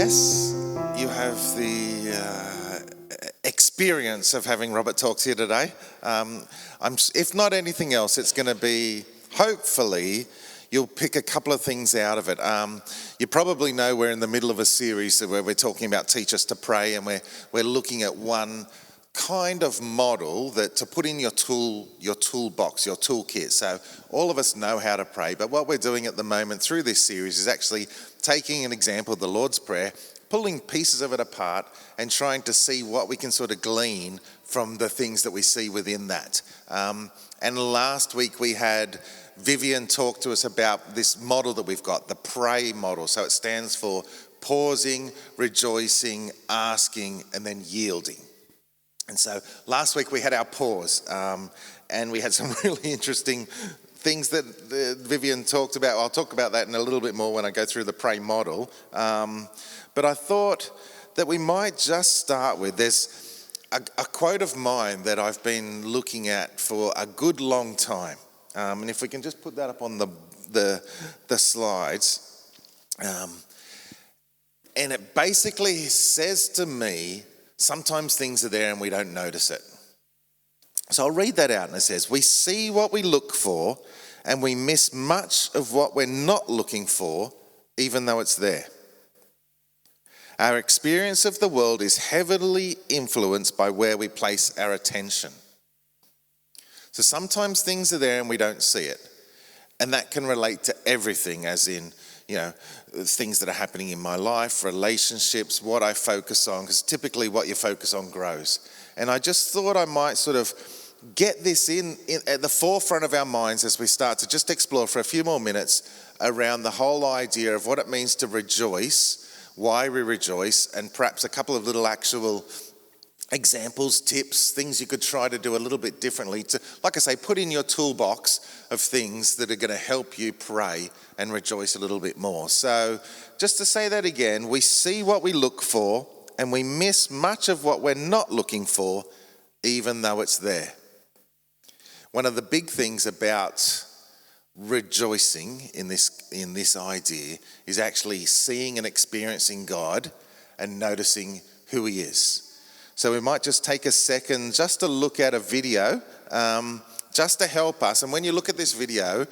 Yes, you have the experience of having Robert Talks here today. If not anything else, it's going to be, hopefully, you'll pick a couple of things out of it. You probably know we're in the middle of a series where we're talking about Teach Us to Pray, and we're looking at one kind of model that to put in your toolbox, your toolkit. So all of us know how to pray, but what we're doing at the moment through this series is actually taking an example of the Lord's Prayer, pulling pieces of it apart and trying to see what we can sort of glean from the things that we see within that. And last week we had Vivian talk to us about this model that we've got, the pray model. So it stands for pausing, rejoicing, asking, and then yielding. And so last week we had our pause, and we had some really interesting things that Vivian talked about. I'll talk about that in a little bit more when I go through the pray model. But I thought that we might just start with, there's a quote of mine that I've been looking at for a good long time. And if we can just put that up on the slides. And it basically says to me, sometimes things are there and we don't notice it. So I'll read that out, and it says, we see what we look for and we miss much of what we're not looking for, even though it's there. Our experience of the world is heavily influenced by where we place our attention. So sometimes things are there and we don't see it. And that can relate to everything, as in, things that are happening in my life, relationships, what I focus on, because typically what you focus on grows. And I just thought I might sort of get this in at the forefront of our minds as we start to just explore for a few more minutes around the whole idea of what it means to rejoice, why we rejoice, and perhaps a couple of little actual examples, tips, things you could try to do a little bit differently to, like I say, put in your toolbox of things that are going to help you pray and rejoice a little bit more. So just to say that again, we see what we look for and we miss much of what we're not looking for, even though it's there. One of the big things about rejoicing in this idea is actually seeing and experiencing God and noticing who He is. So we might just take a second just to look at a video, just to help us. And when you look at this video,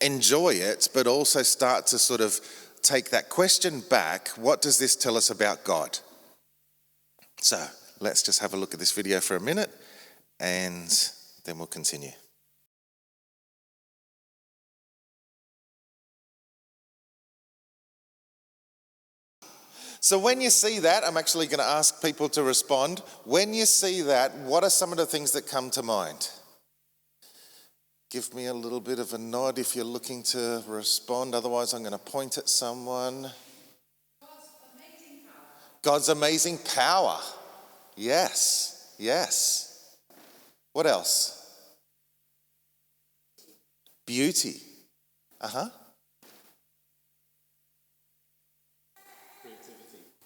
enjoy it, but also start to sort of take that question back. What does this tell us about God? So let's just have a look at this video for a minute, and then we'll continue. So when you see that, I'm actually going to ask people to respond. When you see that, what are some of the things that come to mind? Give me a little bit of a nod if you're looking to respond. Otherwise, I'm going to point at someone. God's amazing power. Yes, yes. What else? Beauty.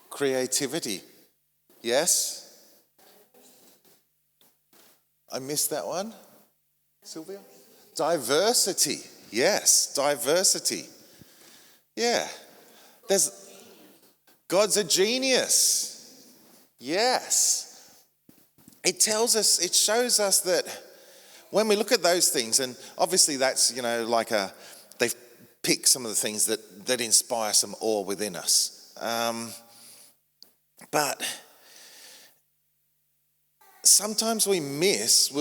Creativity. Yes? I missed that one. Sylvia? Diversity. Yes, diversity. Yeah. God's a genius. Yes. It shows us that when we look at those things, and obviously that's, they've picked some of the things that inspire some awe within us. But sometimes we'll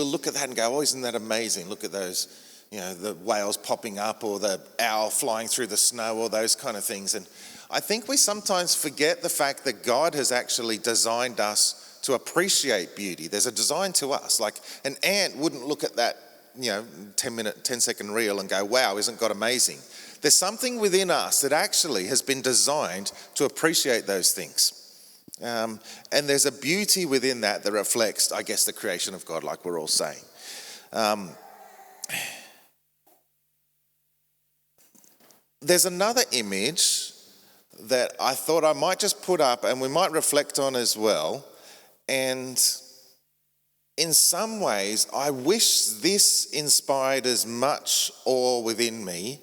look at that and go, oh, isn't that amazing? Look at those, the whales popping up or the owl flying through the snow or those kind of things. And I think we sometimes forget the fact that God has actually designed us to appreciate beauty. There's a design to us. Like an ant wouldn't look at that, 10-second reel and go, wow, isn't God amazing? There's something within us that actually has been designed to appreciate those things. And there's a beauty within that reflects, I guess, the creation of God, like we're all saying. There's another image that I thought I might just put up and we might reflect on as well. And in some ways, I wish this inspired as much awe within me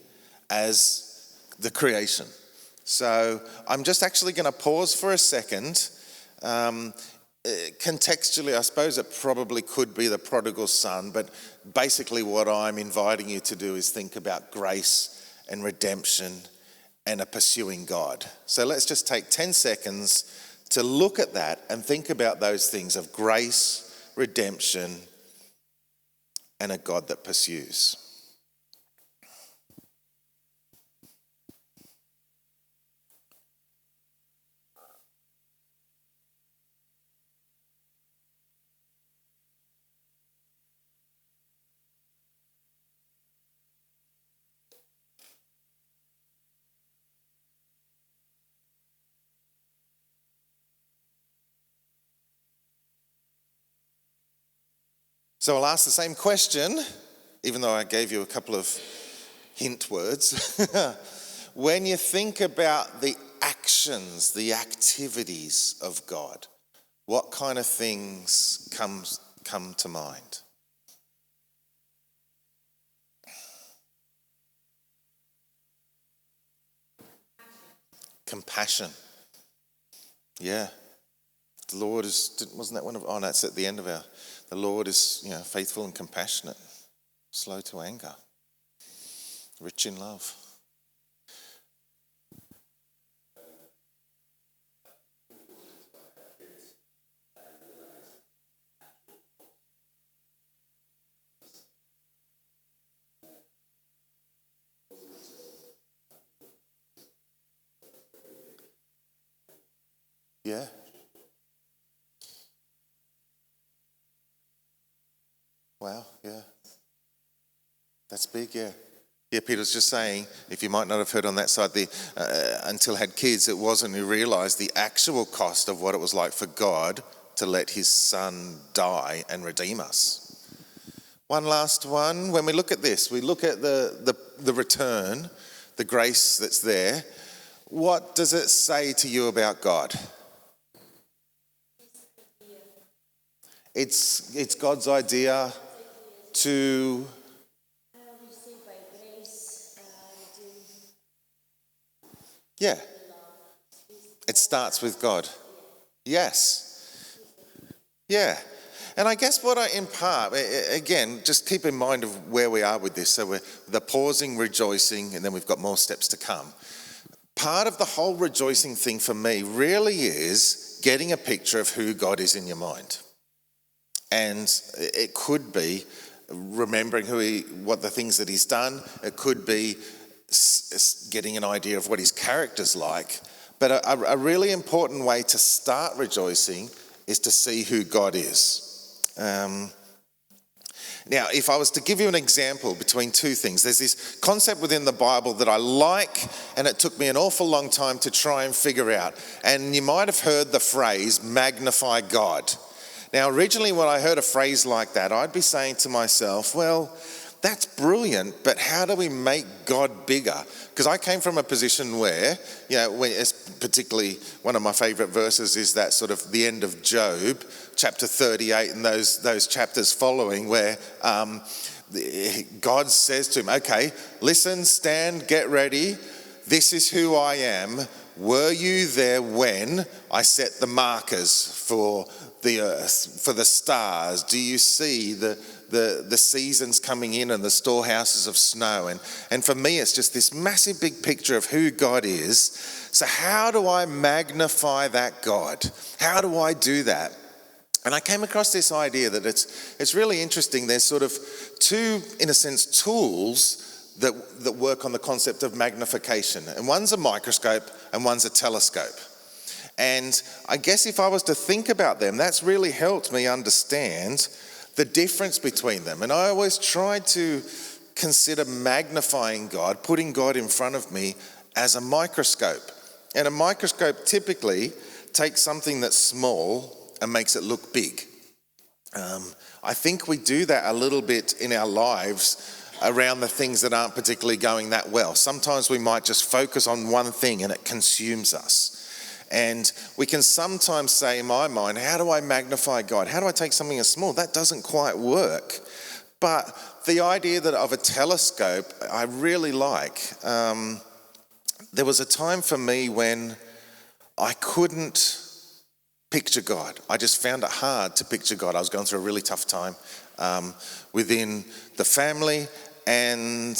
as the creation. So I'm just actually going to pause for a second. Contextually, I suppose it probably could be the prodigal son, but basically what I'm inviting you to do is think about grace and redemption and a pursuing God. So let's just take 10 seconds to look at that and think about those things of grace, redemption, and a God that pursues. So I'll ask the same question, even though I gave you a couple of hint words. When you think about the actions, the activities of God, what kind of things come to mind? Compassion. Yeah. The Lord wasn't that one of, oh, that's at the end of the Lord is, faithful and compassionate, slow to anger, rich in love. Yeah. Wow, yeah. That's big, yeah. Yeah, Peter's just saying, if you might not have heard on that side, until had kids, it wasn't you realised the actual cost of what it was like for God to let his son die and redeem us. One last one. When we look at this, we look at the return, the grace that's there. What does it say to you about God? It's God's idea to yeah. It starts with God. Yes. Yeah. And I guess what I impart, again, just keep in mind of where we are with this. So we're the pausing, rejoicing, and then we've got more steps to come. Part of the whole rejoicing thing for me really is getting a picture of who God is in your mind. And it could be remembering what the things that he's done. It could be getting an idea of what his character's like. But a really important way to start rejoicing is to see who God is. Now, if I was to give you an example between two things, there's this concept within the Bible that I like, and it took me an awful long time to try and figure out. And you might have heard the phrase, magnify God. Now, originally when I heard a phrase like that, I'd be saying to myself, well, that's brilliant, but how do we make God bigger? Because I came from a position where, particularly one of my favourite verses is that sort of the end of Job, chapter 38 and those chapters following where God says to him, okay, listen, stand, get ready. This is who I am. Were you there when I set the markers for the earth, for the stars? Do you see the seasons coming in and the storehouses of snow? And for me, it's just this massive big picture of who God is. So how do I magnify that God? How do I do that? And I came across this idea that it's really interesting. There's sort of two, in a sense, tools that work on the concept of magnification. And one's a microscope and one's a telescope. And I guess if I was to think about them, that's really helped me understand the difference between them. And I always tried to consider magnifying God, putting God in front of me as a microscope. And a microscope typically takes something that's small and makes it look big. I think we do that a little bit in our lives around the things that aren't particularly going that well. Sometimes we might just focus on one thing and it consumes us. And we can sometimes say, in my mind, how do I magnify God? How do I take something as small? That doesn't quite work. But the idea that of a telescope, I really like. there was a time for me when I couldn't picture God. I just found it hard to picture God. I was going through a really tough time within the family, and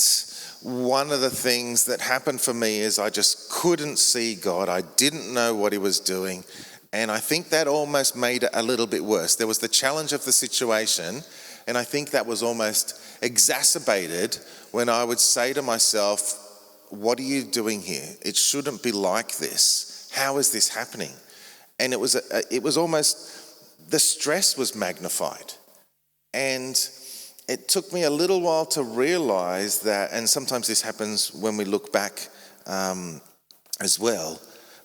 one of the things that happened for me is I just couldn't see God. I didn't know what he was doing, and I think that almost made it a little bit worse. There was the challenge of the situation, and I think that was almost exacerbated when I would say to myself, what are you doing here? It shouldn't be like this. How is this happening? And it was almost, the stress was magnified. And it took me a little while to realize that, and sometimes this happens when we look back as well,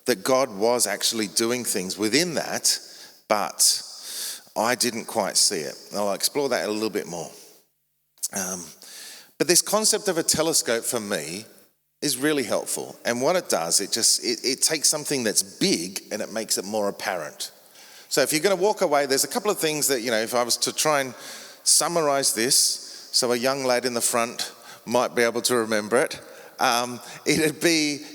that God was actually doing things within that, but I didn't quite see it. I'll explore that a little bit more. But this concept of a telescope for me is really helpful. And what it does, it takes something that's big and it makes it more apparent. So if you're going to walk away, there's a couple of things that, if I was to try and summarize this, so a young lad in the front might be able to remember it, it'd be,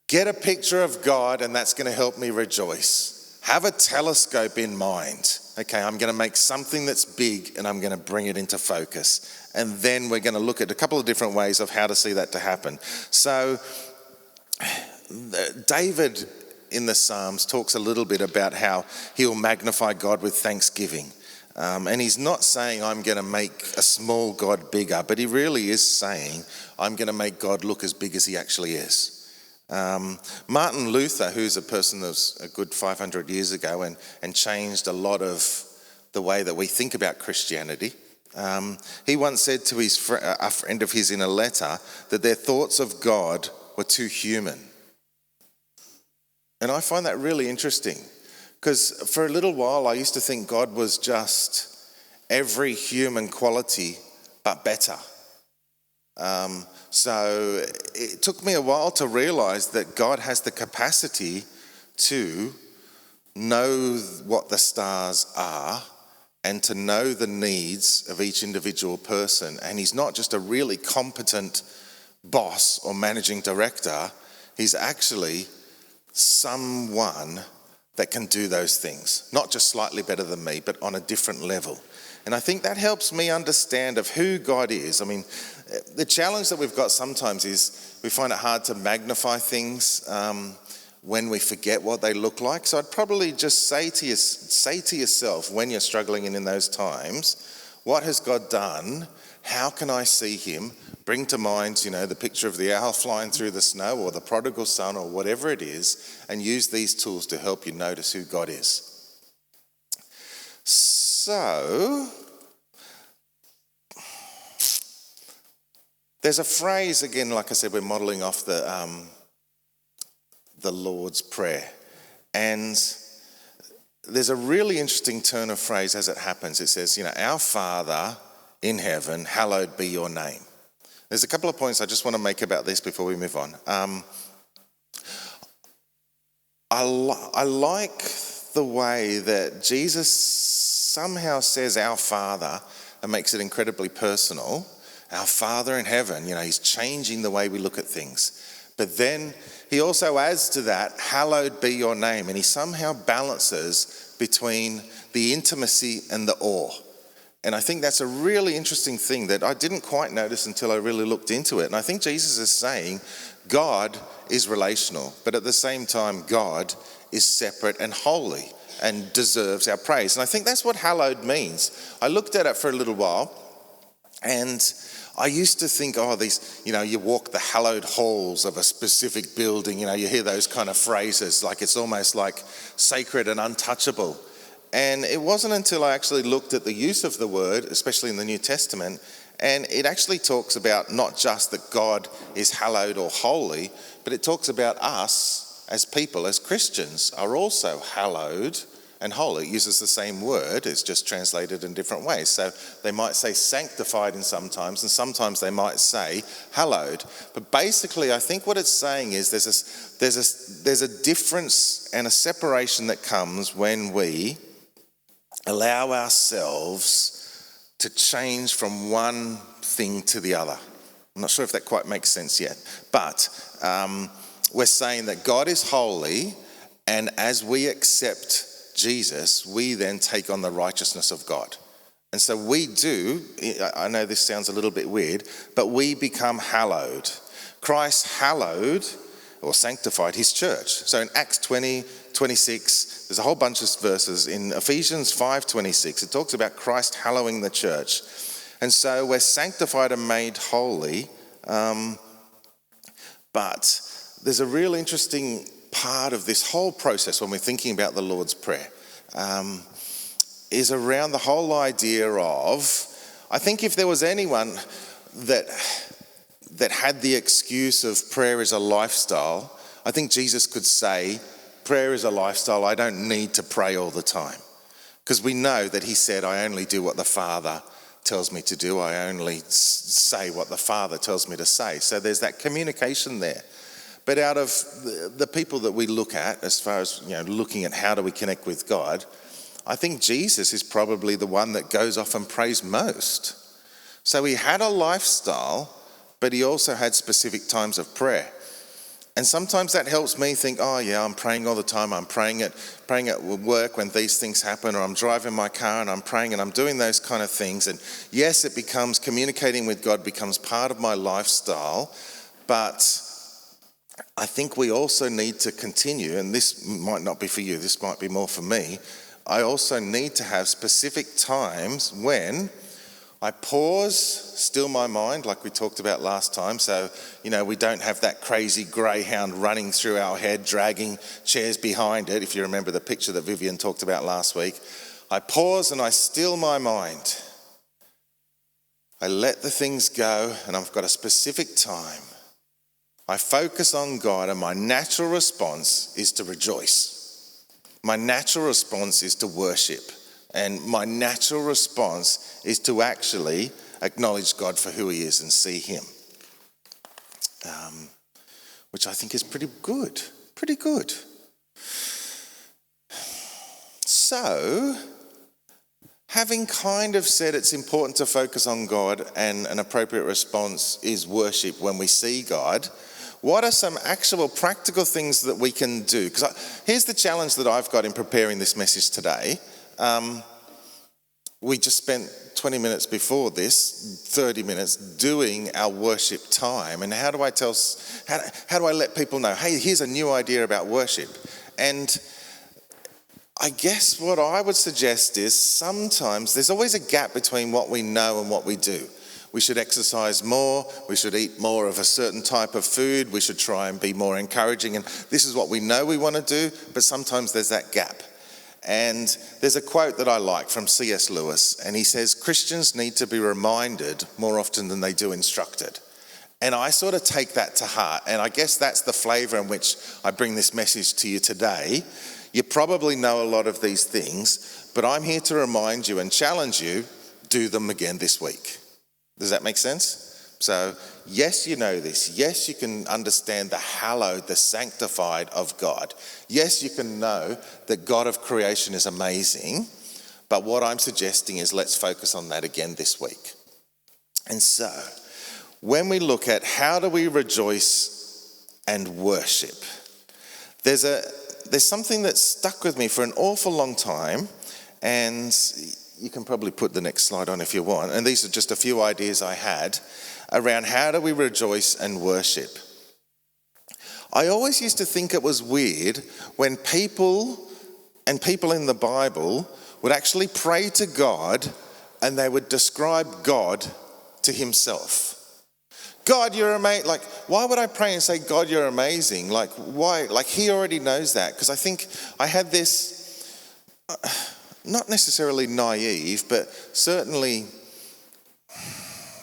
get a picture of God and that's going to help me rejoice. Have a telescope in mind. Okay, I'm going to make something that's big and I'm going to bring it into focus. And then we're going to look at a couple of different ways of how to see that to happen. So David in the Psalms talks a little bit about how he'll magnify God with thanksgiving. And he's not saying I'm going to make a small God bigger, but he really is saying I'm going to make God look as big as he actually is. Martin Luther, who's a person that was a good 500 years ago and changed a lot of the way that we think about Christianity, he once said to a friend of his in a letter that their thoughts of God were too human. And I find that really interesting, because for a little while I used to think God was just every human quality but better. So it took me a while to realize that God has the capacity to know what the stars are and to know the needs of each individual person. And he's not just a really competent boss or managing director, he's actually someone that can do those things, not just slightly better than me, but on a different level. And I think that helps me understand of who God is. I mean, the challenge that we've got sometimes is we find it hard to magnify things when we forget what they look like. So I'd probably just say to yourself when you're struggling in those times, what has God done? How can I see him? Bring to mind, the picture of the owl flying through the snow or the prodigal son or whatever it is, and use these tools to help you notice who God is. So, there's a phrase, again, like I said, we're modelling off the Lord's Prayer. And there's a really interesting turn of phrase as it happens. It says, our Father in heaven, hallowed be your name. There's a couple of points I just want to make about this before we move on. I like the way that Jesus somehow says our Father and makes it incredibly personal. Our Father in heaven, he's changing the way we look at things. But then he also adds to that, hallowed be your name. And he somehow balances between the intimacy and the awe. And I think that's a really interesting thing that I didn't quite notice until I really looked into it. And I think Jesus is saying God is relational, but at the same time, God is separate and holy and deserves our praise. And I think that's what hallowed means. I looked at it for a little while, and I used to think, these, you walk the hallowed halls of a specific building, you hear those kind of phrases, like it's almost like sacred and untouchable. And it wasn't until I actually looked at the use of the word, especially in the New Testament, and it actually talks about not just that God is hallowed or holy, but it talks about us as people, as Christians, are also hallowed and holy. It uses the same word, it's just translated in different ways. So they might say sanctified in sometimes, and sometimes they might say hallowed. But basically, I think what it's saying is there's a difference and a separation that comes when we allow ourselves to change from one thing to the other. I'm not sure if that quite makes sense yet. But we're saying that God is holy, and as we accept Jesus, we then take on the righteousness of God. And so we do, I know this sounds a little bit weird, but we become hallowed. Christ hallowed or sanctified his church. So in Acts 20:26, there's a whole bunch of verses. In Ephesians 5:26, it talks about Christ hallowing the church. And so we're sanctified and made holy. But there's a real interesting part of this whole process when we're thinking about the Lord's Prayer. Is around the whole idea of, I think if there was anyone that had the excuse of prayer is a lifestyle, I think Jesus could say, prayer is a lifestyle, I don't need to pray all the time. Because we know that he said, I only do what the Father tells me to do, I only say what the Father tells me to say. So there's that communication there. But out of the people that we look at, as far as looking at how do we connect with God, I think Jesus is probably the one that goes off and prays most. So he had a lifestyle, but he also had specific times of prayer. And sometimes that helps me think, oh yeah, I'm praying all the time. I'm praying at work when these things happen, or I'm driving my car and I'm praying and I'm doing those kind of things. And yes, it becomes, communicating with God becomes part of my lifestyle, but I think we also need to continue, and this might not be for you, this might be more for me. I also need to have specific times when I pause, still my mind, like we talked about last time. So, we don't have that crazy greyhound running through our head, dragging chairs behind it. If you remember the picture that Vivian talked about last week. I pause and I still my mind. I let the things go, and I've got a specific time. I focus on God, and my natural response is to rejoice. My natural response is to worship. And my natural response is to actually acknowledge God for who he is and see him. Which I think is pretty good. Pretty good. So, having kind of said it's important to focus on God, and an appropriate response is worship when we see God, what are some actual practical things that we can do? Because here's the challenge that I've got in preparing this message today. We just spent 20 minutes before this, 30 minutes, doing our worship time. And how do I let people know, hey, here's a new idea about worship? And I guess what I would suggest is sometimes there's always a gap between what we know and what we do. We should exercise more, we should eat more of a certain type of food, we should try and be more encouraging, and this is what we know we want to do, but sometimes there's that gap. And there's a quote that I like from C.S. Lewis, and he says, Christians need to be reminded more often than they do instructed. And I sort of take that to heart, and I guess that's the flavour in which I bring this message to you today. You probably know a lot of these things, but I'm here to remind you and challenge you, do them again this week. Does that make sense? So, yes, you know this. Yes, you can understand the hallowed, the sanctified of God. Yes, you can know that God of creation is amazing. But what I'm suggesting is let's focus on that again this week. And so, when we look at how do we rejoice and worship, there's something that stuck with me for an awful long time, and you can probably put the next slide on if you want. And these are just a few ideas I had around how do we rejoice and worship. I always used to think it was weird when people in the Bible would actually pray to God and they would describe God to himself. God, you're amazing. Like, why would I pray and say, God, you're amazing? Like, why? Like, he already knows that. Because I think I had this... not necessarily naive, but certainly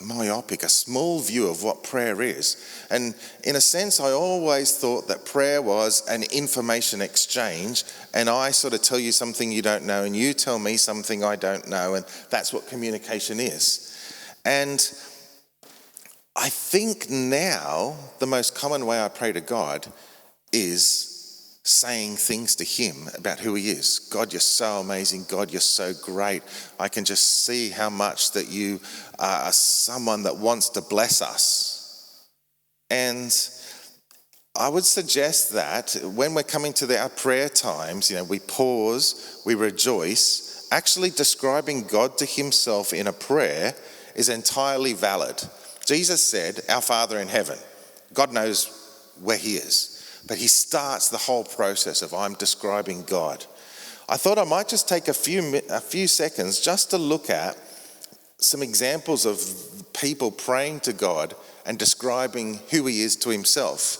myopic, a small view of what prayer is. And in a sense, I always thought that prayer was an information exchange, and I sort of tell you something you don't know, and you tell me something I don't know, and that's what communication is. And I think now the most common way I pray to God is saying things to him about who he is. God, you're so amazing. God, you're so great. I can just see how much that you are someone that wants to bless us. And I would suggest that when we're coming to our prayer times, we pause, we rejoice. Actually describing God to himself in a prayer is entirely valid. Jesus said, "Our Father in heaven." God knows where he is. But he starts the whole process of I'm describing God. I thought I might just take a few seconds just to look at some examples of people praying to God and describing who he is to himself.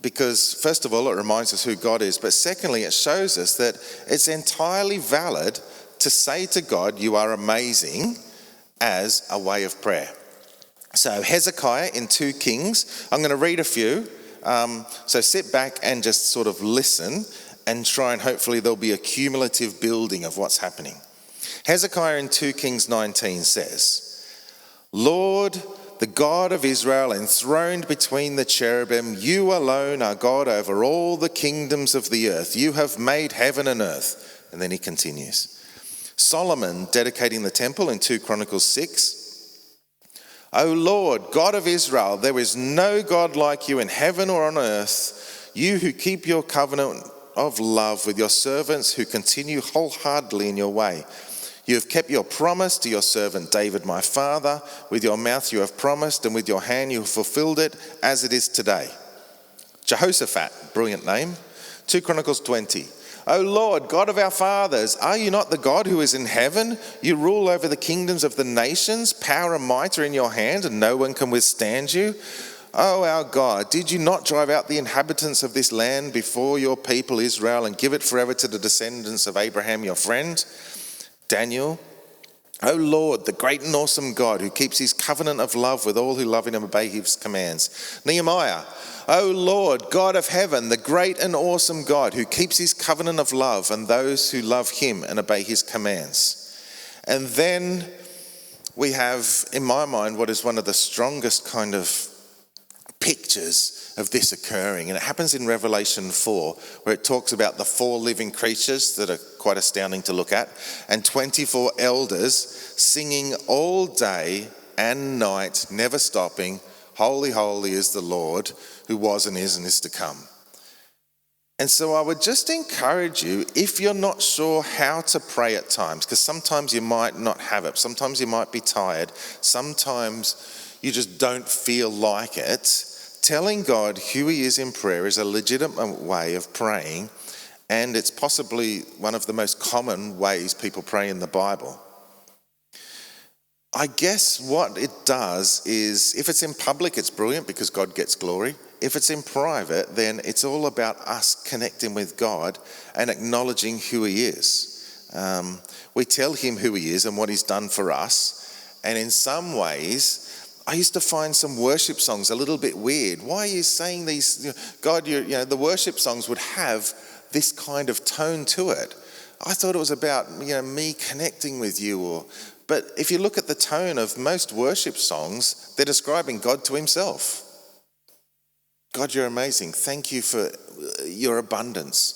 Because first of all, it reminds us who God is. But secondly, it shows us that it's entirely valid to say to God, "You are amazing," as a way of prayer. So Hezekiah in 2 Kings, I'm going to read a few. So sit back and just sort of listen and try, and hopefully there'll be a cumulative building of what's happening. Hezekiah in 2 Kings 19 says, "Lord, the God of Israel, enthroned between the cherubim, you alone are God over all the kingdoms of the earth. You have made heaven and earth." And then he continues. Solomon dedicating the temple in 2 Chronicles 6. "O Lord, God of Israel, there is no God like you in heaven or on earth, you who keep your covenant of love with your servants who continue wholeheartedly in your way. You have kept your promise to your servant David my father. With your mouth you have promised, and with your hand you have fulfilled it, as it is today." Jehoshaphat, brilliant name. 2 Chronicles 20. "O Lord, God of our fathers, are you not the God who is in heaven? You rule over the kingdoms of the nations. Power and might are in your hand, and no one can withstand you. O our God, did you not drive out the inhabitants of this land before your people Israel and give it forever to the descendants of Abraham your friend?" Daniel, "O Lord, the great and awesome God who keeps his covenant of love with all who love him and obey his commands." Nehemiah, "O Lord, God of heaven, the great and awesome God who keeps his covenant of love and those who love him and obey his commands." And then we have, in my mind, what is one of the strongest kind of pictures of this occurring. And it happens in Revelation 4, where it talks about the 4 living creatures that are quite astounding to look at, and 24 elders singing all day and night, never stopping, "Holy, holy is the Lord, who was and is to come." And so I would just encourage you, if you're not sure how to pray at times, because sometimes you might not have it, sometimes you might be tired, sometimes you just don't feel like it, telling God who he is in prayer is a legitimate way of praying, and it's possibly one of the most common ways people pray in the Bible. I guess what it does is, if it's in public, it's brilliant because God gets glory. If it's in private, then it's all about us connecting with God and acknowledging who he is. We tell him who he is and what he's done for us. And in some ways, I used to find some worship songs a little bit weird. Why are you saying these? God, the worship songs would have this kind of tone to it. I thought it was about me connecting with you. But if you look at the tone of most worship songs, they're describing God to himself. God, you're amazing. Thank you for your abundance.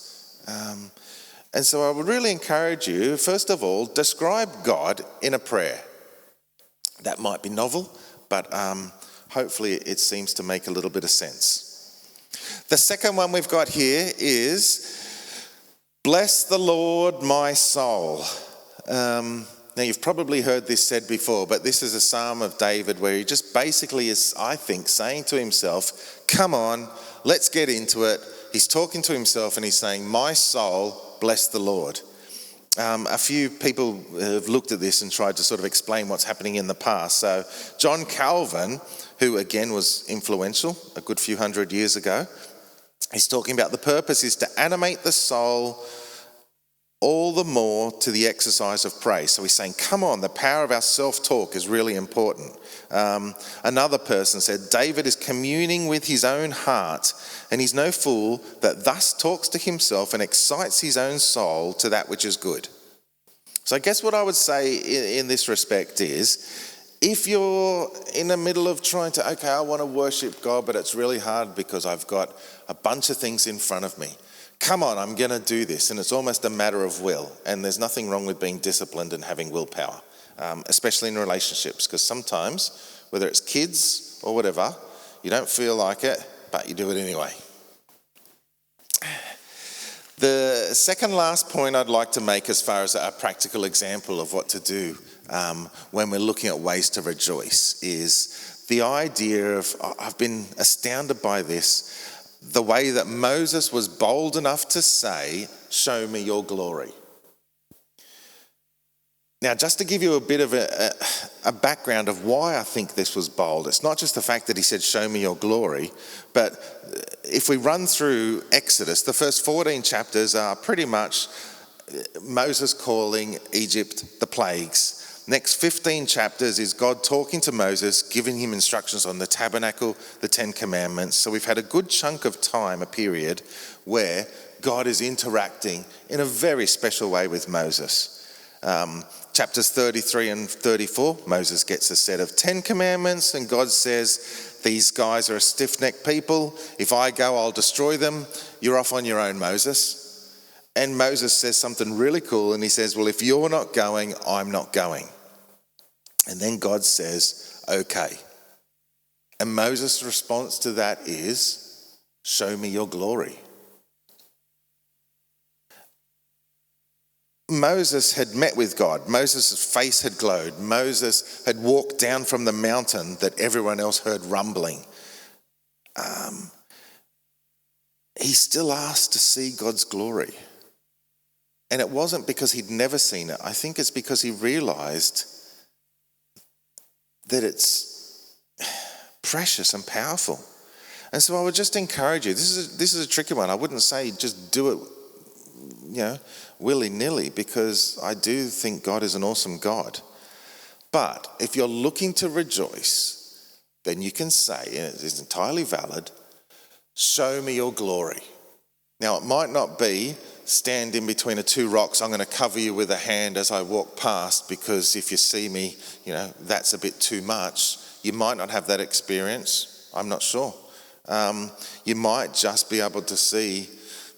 And so I would really encourage you, first of all, describe God in a prayer. That might be novel, but hopefully it seems to make a little bit of sense. The second one we've got here is, "Bless the Lord, my soul." Now, you've probably heard this said before, but this is a psalm of David where he just basically is, I think, saying to himself, come on, let's get into it. He's talking to himself and he's saying, "My soul, bless the Lord." A few people have looked at this and tried to sort of explain what's happening in the past. So John Calvin, who again was influential a good few hundred years ago, he's talking about the purpose is to animate the soul all the more to the exercise of praise. So he's saying, come on, the power of our self-talk is really important. Another person said, David is communing with his own heart, and he's no fool that thus talks to himself and excites his own soul to that which is good. So I guess what I would say in this respect is, if you're in the middle of trying to, okay, I want to worship God, but it's really hard because I've got a bunch of things in front of me. Come on, I'm going to do this. And it's almost a matter of will. And there's nothing wrong with being disciplined and having willpower, especially in relationships. Because sometimes, whether it's kids or whatever, you don't feel like it, but you do it anyway. The second last point I'd like to make as far as a practical example of what to do when we're looking at ways to rejoice is the idea of, I've been astounded by this, the way that Moses was bold enough to say, "Show me your glory." Now, just to give you a bit of a background of why I think this was bold, it's not just the fact that he said, "Show me your glory," but if we run through Exodus, the first 14 chapters are pretty much Moses calling Egypt the plagues. Next 15 chapters is God talking to Moses, giving him instructions on the tabernacle, the 10 commandments. So we've had a good chunk of time, a period, where God is interacting in a very special way with Moses. Chapters 33 and 34, Moses gets a set of 10 commandments, and God says, "These guys are a stiff-necked people. If I go, I'll destroy them. You're off on your own, Moses." And Moses says something really cool, and he says, "Well, if you're not going, I'm not going." And then God says, "Okay." And Moses' response to that is, "Show me your glory." Moses had met with God. Moses' face had glowed. Moses had walked down from the mountain that everyone else heard rumbling. He still asked to see God's glory. And it wasn't because he'd never seen it. I think it's because he realized that it's precious and powerful. And so I would just encourage you, this is a tricky one. I wouldn't say just do it, willy-nilly, because I do think God is an awesome God. But if you're looking to rejoice, then you can say, and it is entirely valid, "Show me your glory." Now, it might not be stand in between two rocks, I'm going to cover you with a hand as I walk past, because if you see me, that's a bit too much. You might not have that experience. I'm not sure. You might just be able to see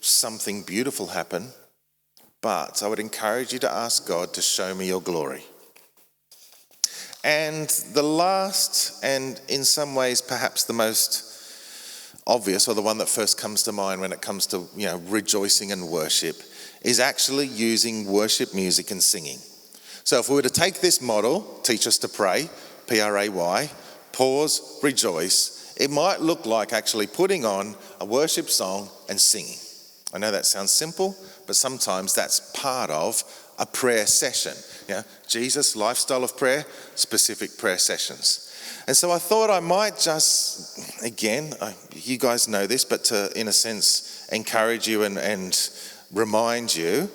something beautiful happen. But I would encourage you to ask God to show me your glory. And the last, and in some ways perhaps the most obvious, or the one that first comes to mind when it comes to rejoicing and worship, is actually using worship music and singing. So if we were to take this model, teach us to pray, P-R-A-Y, pause, rejoice, it might look like actually putting on a worship song and singing. I know that sounds simple, but sometimes that's part of a prayer session. Jesus' lifestyle of prayer, specific prayer sessions. And so I thought I might just, again, you guys know this, but to, in a sense, encourage you and remind you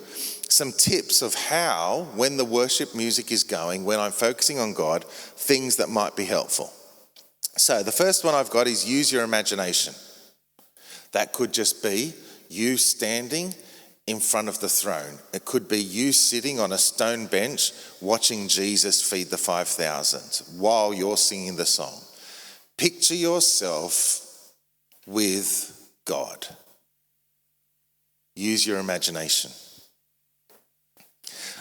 some tips of how, when the worship music is going, when I'm focusing on God, things that might be helpful. So the first one I've got is use your imagination. That could just be you standing in front of the throne. It could be you sitting on a stone bench watching Jesus feed the 5,000 while you're singing the song. Picture yourself with God. Use your imagination.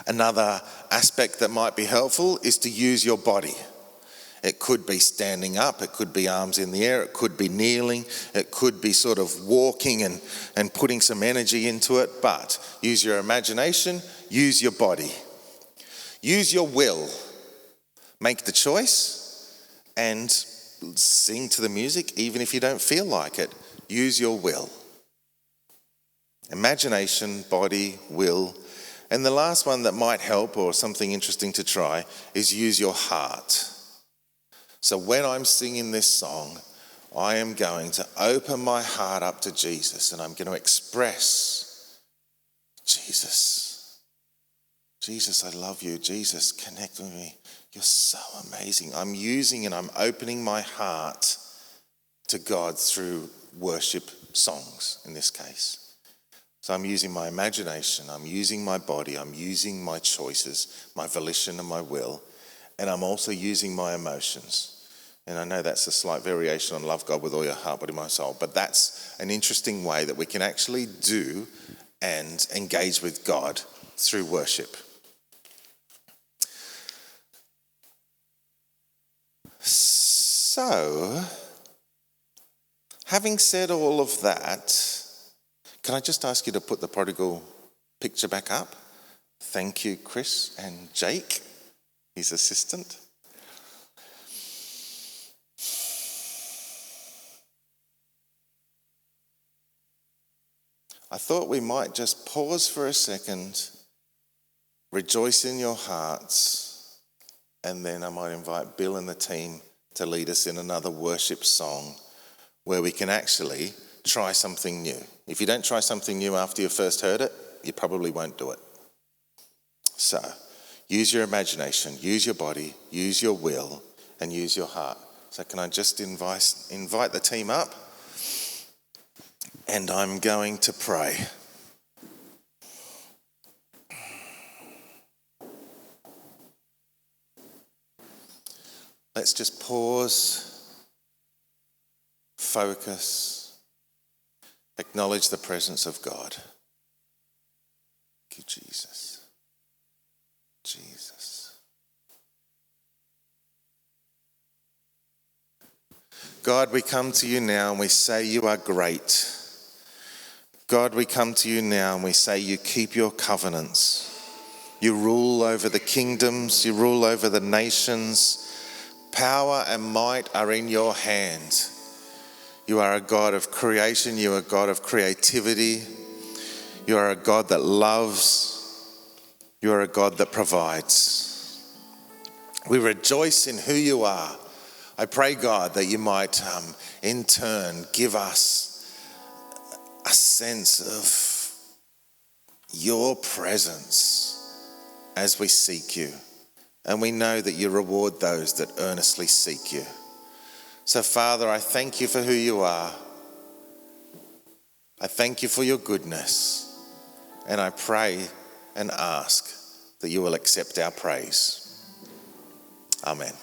Another aspect that might be helpful is to use your body. It could be standing up, it could be arms in the air, it could be kneeling, it could be sort of walking and putting some energy into it, but use your imagination, use your body. Use your will. Make the choice and sing to the music even if you don't feel like it. Use your will. Imagination, body, will. And the last one that might help, or something interesting to try, is use your heart. So when I'm singing this song, I am going to open my heart up to Jesus, and I'm going to express, Jesus, I love you. Jesus, connect with me. You're so amazing. I'm using and I'm opening my heart to God through worship songs in this case. So I'm using my imagination, I'm using my body, I'm using my choices, my volition and my will, and I'm also using my emotions. And I know that's a slight variation on love God with all your heart, body, mind, soul, but that's an interesting way that we can actually do and engage with God through worship. So, having said all of that, can I just ask you to put the prodigal picture back up? Thank you, Chris and Jake, his assistant. I thought we might just pause for a second, rejoice in your hearts, and then I might invite Bill and the team to lead us in another worship song where we can actually try something new. If you don't try something new after you first heard it, you probably won't do it. So, use your imagination, use your body, use your will, and use your heart. So can I just invite the team up? And I'm going to pray. Let's just pause, focus, acknowledge the presence of God. Thank you, Jesus. Jesus. God, we come to you now and we say you are great. God, we come to you now and we say you keep your covenants. You rule over the kingdoms, you rule over the nations. Power and might are in your hand. You are a God of creation, you are a God of creativity. You are a God that loves. You are a God that provides. We rejoice in who you are. I pray, God, that you might in turn give us a sense of your presence as we seek you. And we know that you reward those that earnestly seek you. So, Father, I thank you for who you are. I thank you for your goodness. And I pray and ask that you will accept our praise. Amen.